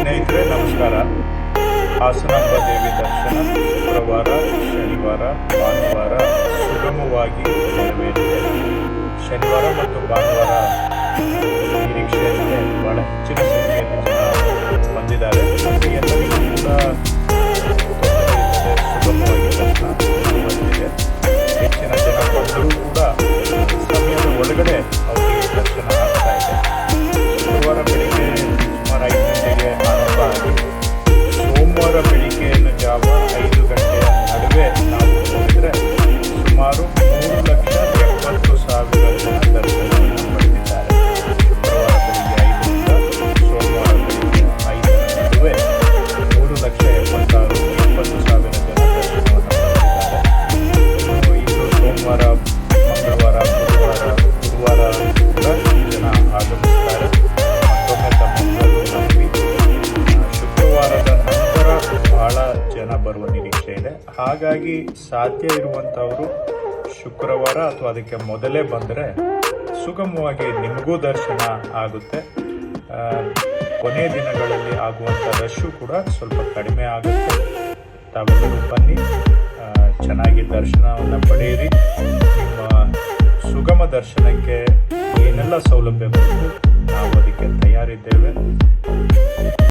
ಸ್ನೇಹಿತರೆ ನಮಸ್ಕಾರ. ಹಾಸನಾಂಬ ದೇವಿ ದರ್ಶನ ಶುಕ್ರವಾರ, ಶನಿವಾರ, ಭಾನುವಾರ ಸುಗಮವಾಗಿ ನೆರವೇರಿದೆ. ಶನಿವಾರ ಮತ್ತು ಭಾನುವಾರ ನಿರೀಕ್ಷೆಯಂತೆ ಬಹಳ ಹೆಚ್ಚಿನ ಸಂಖ್ಯೆಯಲ್ಲಿ ಜನ ಬಂದಿದ್ದಾರೆ. ಮತ್ತು ಎಲ್ಲರಿಗೂ ಕೂಡ ತೊಂದರೆ ಇಲ್ಲದೆ ಸುಗಮವಾಗಿ ದರ್ಶನ ಬಂದಿದೆ. ಹೆಚ್ಚಿನ ಜನ ಬಂದರೂ ಕೂಡ ಸಮಯದ ಒಳಗಡೆ ಅವರಿಗೆ ದರ್ಶನ ಆಗ್ತಾ ಇದೆ. ಶುಕ್ರವಾರ ಬೆಳಿಗ್ಗೆ ಸುಮಾರು 5 ಗಂಟೆಗೆ ಆರಂಭ ಆಗಿ ಸೋಮವಾರ ಬೆಳಿಗ್ಗೆಯನ್ನು ಜಾವ 5 ಗಂಟೆಯ ನಡುವೆ ನಾವು ನೋಡಿದರೆ ಸುಮಾರು 3,70,000 ಜನ ದರ್ಶನವನ್ನು ಪಡೆದಿದ್ದಾರೆ. ಶುಕ್ರವಾರ ಬೆಳಿಗ್ಗೆ 5ರಿಂದ ಸೋಮವಾರ ಬೆಳಿಗ್ಗೆ 5 ನಡುವೆ 3,70,000 ಜನ ದರ್ಶನವನ್ನು ಪಡೆದಿದ್ದಾರೆ. ಇನ್ನು ಸೋಮವಾರ, ಮಂಗಳವಾರ, ಬುಧವಾರ, ಗುರುವಾರ ಕೂಡ ಜನ ಆಗಮಿಸುತ್ತಾರೆ. ಮತ್ತೊಮ್ಮೆ ತಮ್ಮನ್ನು ನಂಬಿ ಶುಕ್ರವಾರದ ನಂತರ ಬಹಳ ಜನ ಬರುವ ನಿರೀಕ್ಷೆ ಇದೆ. ಹಾಗಾಗಿ ಸಾಧ್ಯ ಇರುವಂಥವರು ಶುಕ್ರವಾರ ಅಥವಾ ಅದಕ್ಕೆ ಮೊದಲೇ ಬಂದರೆ ಸುಗಮವಾಗಿ ನಿಮಗೂ ದರ್ಶನ ಆಗುತ್ತೆ. ಕೊನೆಯ ದಿನಗಳಲ್ಲಿ ಆಗುವಂಥ ರಶ್ಶು ಕೂಡ ಸ್ವಲ್ಪ ಕಡಿಮೆ ಆಗುತ್ತೆ. ತಾವೆಲ್ಲರೂ ಬನ್ನಿ, ಚೆನ್ನಾಗಿ ದರ್ಶನವನ್ನು ಪಡೆಯಿರಿ. ನಿಮ್ಮ ಸುಗಮ ದರ್ಶನಕ್ಕೆ ಏನೆಲ್ಲ ಸೌಲಭ್ಯ ಬೇಕು ನಾವು ಅದಕ್ಕೆ ತಯಾರಿದ್ದೇವೆ.